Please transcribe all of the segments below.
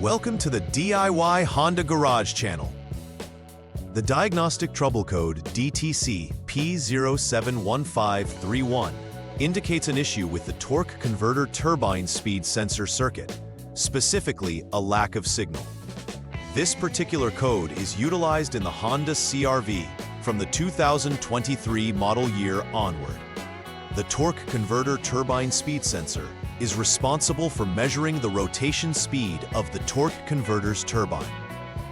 Welcome to the DIY Honda Garage channel. The diagnostic trouble code DTC P0715-31 indicates an issue with the torque converter turbine speed sensor circuit, specifically a lack of signal. This particular code is utilized in the Honda CR-V from the 2023 model year onward. The torque converter turbine speed sensor is responsible for measuring the rotation speed of the torque converter's turbine.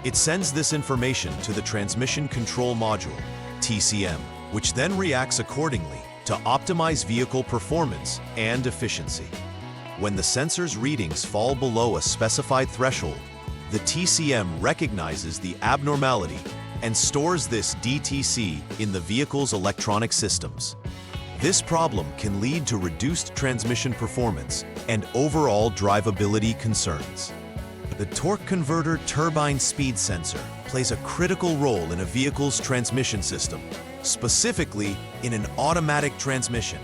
It sends this information to the transmission control module, TCM, which then reacts accordingly to optimize vehicle performance and efficiency. When the sensor's readings fall below a specified threshold, the TCM recognizes the abnormality and stores this DTC in the vehicle's electronic systems. This problem can lead to reduced transmission performance and overall drivability concerns. The torque converter turbine speed sensor plays a critical role in a vehicle's transmission system, specifically in an automatic transmission.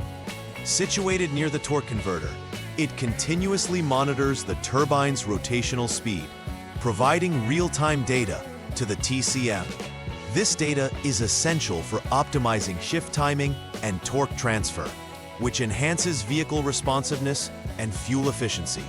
Situated near the torque converter, it continuously monitors the turbine's rotational speed, providing real-time data to the TCM. This data is essential for optimizing shift timing and torque transfer, which enhances vehicle responsiveness and fuel efficiency.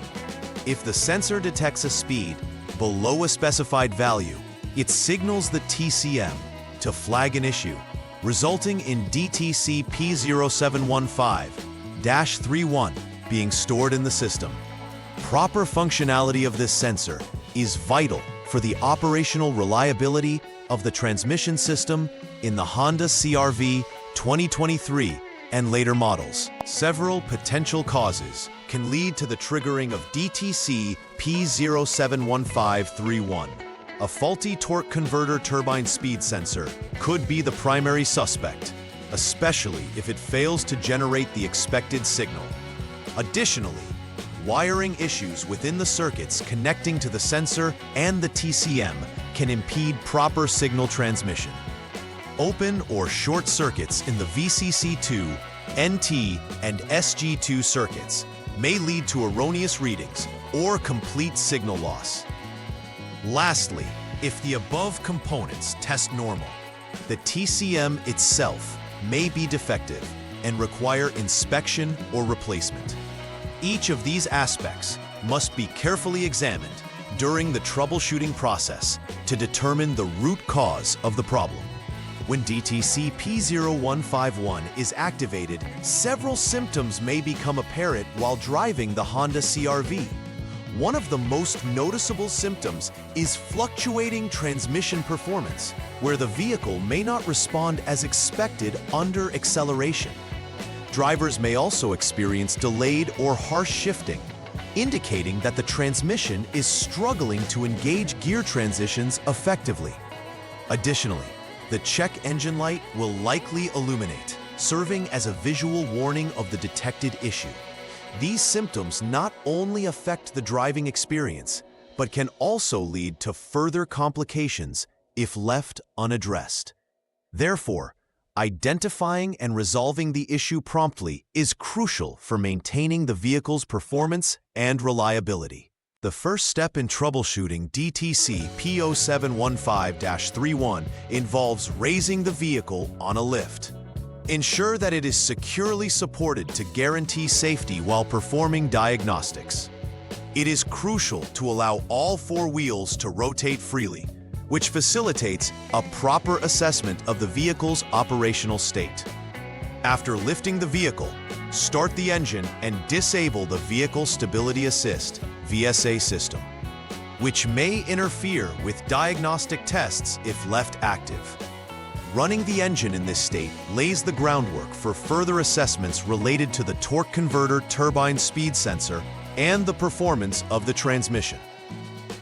If the sensor detects a speed below a specified value, it signals the TCM to flag an issue, resulting in DTC P0715-31 being stored in the system. Proper functionality of this sensor is vital for the operational reliability of the transmission system in the Honda CR-V 2023 and later models. Several potential causes can lead to the triggering of DTC P0715-31. A faulty torque converter turbine speed sensor could be the primary suspect, especially if it fails to generate the expected signal. Additionally, wiring issues within the circuits connecting to the sensor and the TCM can impede proper signal transmission. Open or short circuits in the VCC2, NT, and SG2 circuits may lead to erroneous readings or complete signal loss. Lastly, if the above components test normal, the TCM itself may be defective and require inspection or replacement. Each of these aspects must be carefully examined during the troubleshooting process to determine the root cause of the problem. When DTC P0151 is activated, several symptoms may become apparent while driving the Honda CR-V. One of the most noticeable symptoms is fluctuating transmission performance, where the vehicle may not respond as expected under acceleration. Drivers may also experience delayed or harsh shifting, indicating that the transmission is struggling to engage gear transitions effectively. Additionally, the check engine light will likely illuminate, serving as a visual warning of the detected issue. These symptoms not only affect the driving experience, but can also lead to further complications if left unaddressed. Therefore, identifying and resolving the issue promptly is crucial for maintaining the vehicle's performance and reliability. The first step in troubleshooting DTC P0715-31 involves raising the vehicle on a lift. Ensure that it is securely supported to guarantee safety while performing diagnostics. It is crucial to allow all four wheels to rotate freely, which facilitates a proper assessment of the vehicle's operational state. After lifting the vehicle, start the engine and disable the Vehicle Stability Assist (VSA) system, which may interfere with diagnostic tests if left active. Running the engine in this state lays the groundwork for further assessments related to the torque converter turbine speed sensor and the performance of the transmission.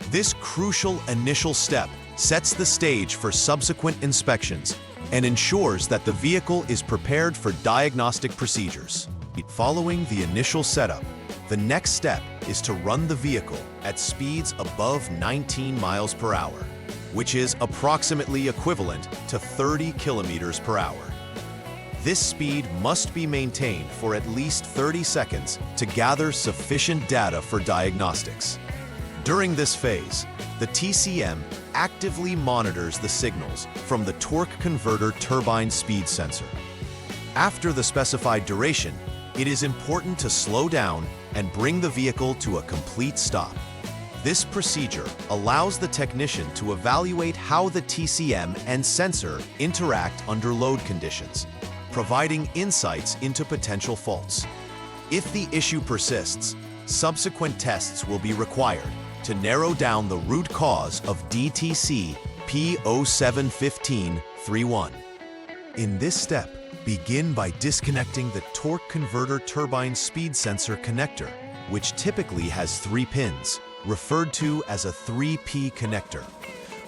This crucial initial step sets the stage for subsequent inspections and ensures that the vehicle is prepared for diagnostic procedures. Following the initial setup, the next step is to run the vehicle at speeds above 19 miles per hour, which is approximately equivalent to 30 kilometers per hour. This speed must be maintained for at least 30 seconds to gather sufficient data for diagnostics. During this phase, the TCM actively monitors the signals from the torque converter turbine speed sensor. After the specified duration, it is important to slow down and bring the vehicle to a complete stop. This procedure allows the technician to evaluate how the TCM and sensor interact under load conditions, providing insights into potential faults. If the issue persists, subsequent tests will be required to narrow down the root cause of DTC P0715-31. In this step, begin by disconnecting the torque converter turbine speed sensor connector, which typically has 3 pins, referred to as a 3P connector.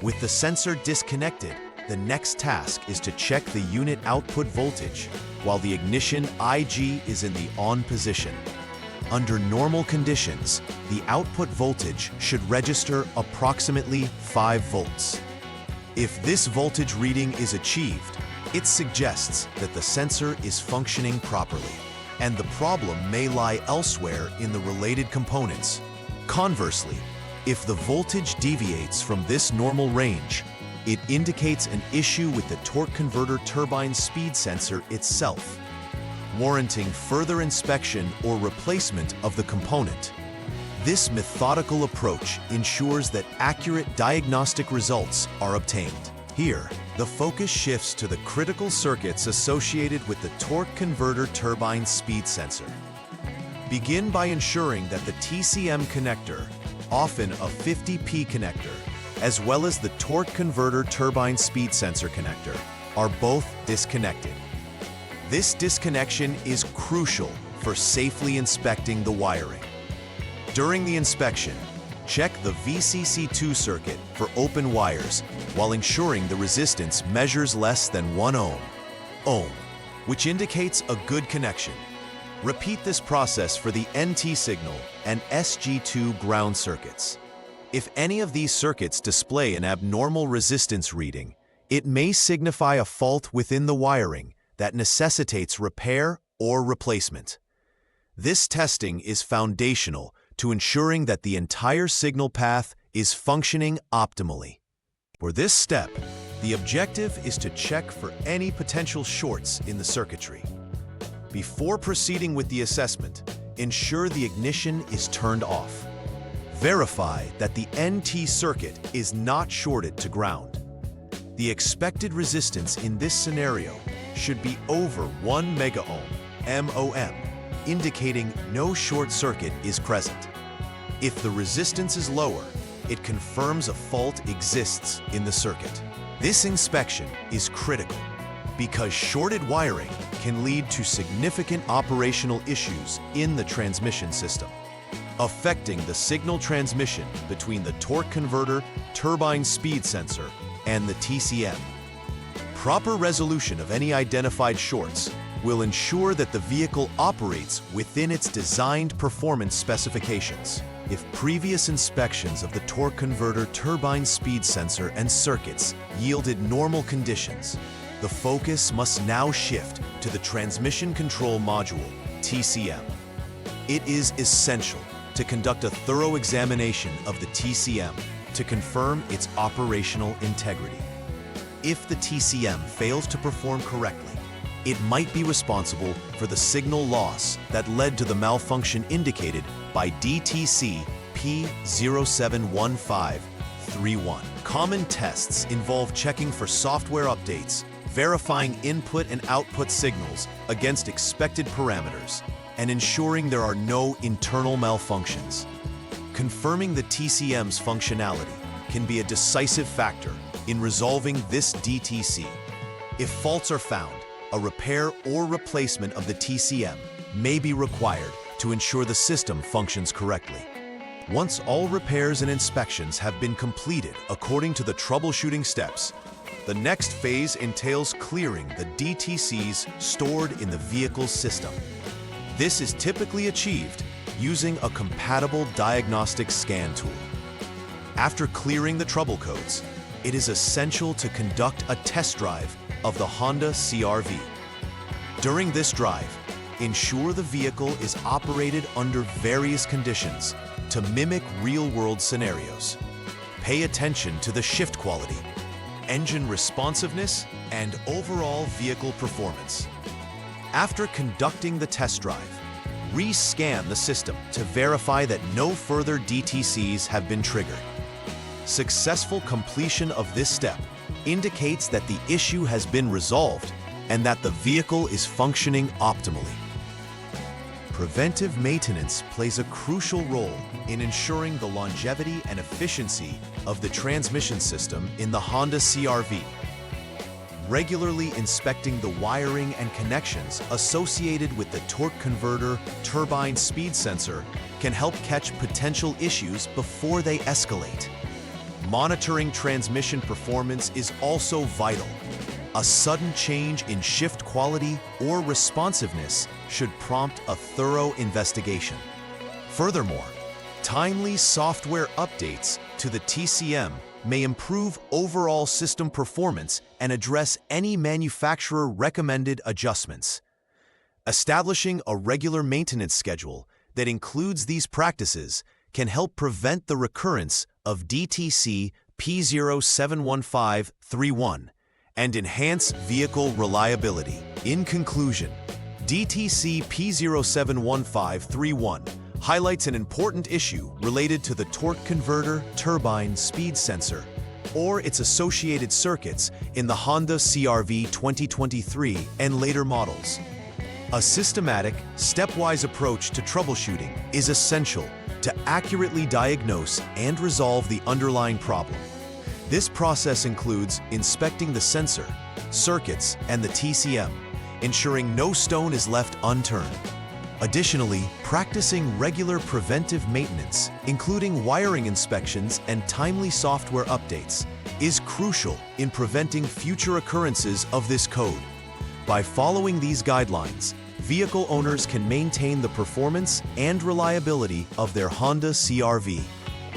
With the sensor disconnected, the next task is to check the unit output voltage while the ignition IG is in the on position. Under normal conditions, the output voltage should register approximately 5 volts. If this voltage reading is achieved, it suggests that the sensor is functioning properly, and the problem may lie elsewhere in the related components. Conversely, if the voltage deviates from this normal range, it indicates an issue with the torque converter turbine speed sensor itself, warranting further inspection or replacement of the component. This methodical approach ensures that accurate diagnostic results are obtained. Here, the focus shifts to the critical circuits associated with the torque converter turbine speed sensor. Begin by ensuring that the TCM connector, often a 50P connector, as well as the torque converter turbine speed sensor connector, are both disconnected. This disconnection is crucial for safely inspecting the wiring. During the inspection, check the VCC2 circuit for open wires while ensuring the resistance measures less than 1 ohm, which indicates a good connection. Repeat this process for the NT signal and SG2 ground circuits. If any of these circuits display an abnormal resistance reading, it may signify a fault within the wiring that necessitates repair or replacement. This testing is foundational to ensuring that the entire signal path is functioning optimally. For this step, the objective is to check for any potential shorts in the circuitry. Before proceeding with the assessment, ensure the ignition is turned off. Verify that the NT circuit is not shorted to ground. The expected resistance in this scenario should be over 1 megaohm, MOM, indicating no short circuit is present. If the resistance is lower, it confirms a fault exists in the circuit. This inspection is critical because shorted wiring can lead to significant operational issues in the transmission system, affecting the signal transmission between the torque converter, turbine speed sensor, and the TCM. Proper resolution of any identified shorts will ensure that the vehicle operates within its designed performance specifications. If previous inspections of the torque converter turbine speed sensor and circuits yielded normal conditions, the focus must now shift to the transmission control module, TCM. It is essential to conduct a thorough examination of the TCM to confirm its operational integrity. If the TCM fails to perform correctly, it might be responsible for the signal loss that led to the malfunction indicated by DTC P0715-31. Common tests involve checking for software updates, verifying input and output signals against expected parameters, and ensuring there are no internal malfunctions. Confirming the TCM's functionality can be a decisive factor in resolving this DTC. If faults are found, a repair or replacement of the TCM may be required to ensure the system functions correctly. Once all repairs and inspections have been completed according to the troubleshooting steps, the next phase entails clearing the DTCs stored in the vehicle's system. This is typically achieved using a compatible diagnostic scan tool. After clearing the trouble codes, it is essential to conduct a test drive of the Honda CR-V. During this drive, ensure the vehicle is operated under various conditions, to mimic real-world scenarios. Pay attention to the shift quality, engine responsiveness, and overall vehicle performance. After conducting the test drive, re-scan the system to verify that no further DTCs have been triggered. Successful completion of this step indicates that the issue has been resolved and that the vehicle is functioning optimally. Preventive maintenance plays a crucial role in ensuring the longevity and efficiency of the transmission system in the Honda CR-V. Regularly inspecting the wiring and connections associated with the torque converter turbine speed sensor can help catch potential issues before they escalate. Monitoring transmission performance is also vital. A sudden change in shift quality or responsiveness should prompt a thorough investigation. Furthermore, timely software updates to the TCM may improve overall system performance and address any manufacturer-recommended adjustments. Establishing a regular maintenance schedule that includes these practices can help prevent the recurrence of DTC P0715-31 and enhance vehicle reliability. In conclusion, DTC P0715-31 highlights an important issue related to the torque converter turbine speed sensor or its associated circuits in the Honda CR-V 2023 and later models. A systematic, stepwise approach to troubleshooting is essential to accurately diagnose and resolve the underlying problem. This process includes inspecting the sensor, circuits, and the TCM, ensuring no stone is left unturned. Additionally, practicing regular preventive maintenance, including wiring inspections and timely software updates, is crucial in preventing future occurrences of this code. By following these guidelines, vehicle owners can maintain the performance and reliability of their Honda CR-V,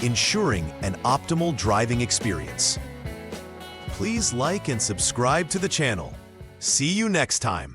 ensuring an optimal driving experience. Please like and subscribe to the channel. See you next time.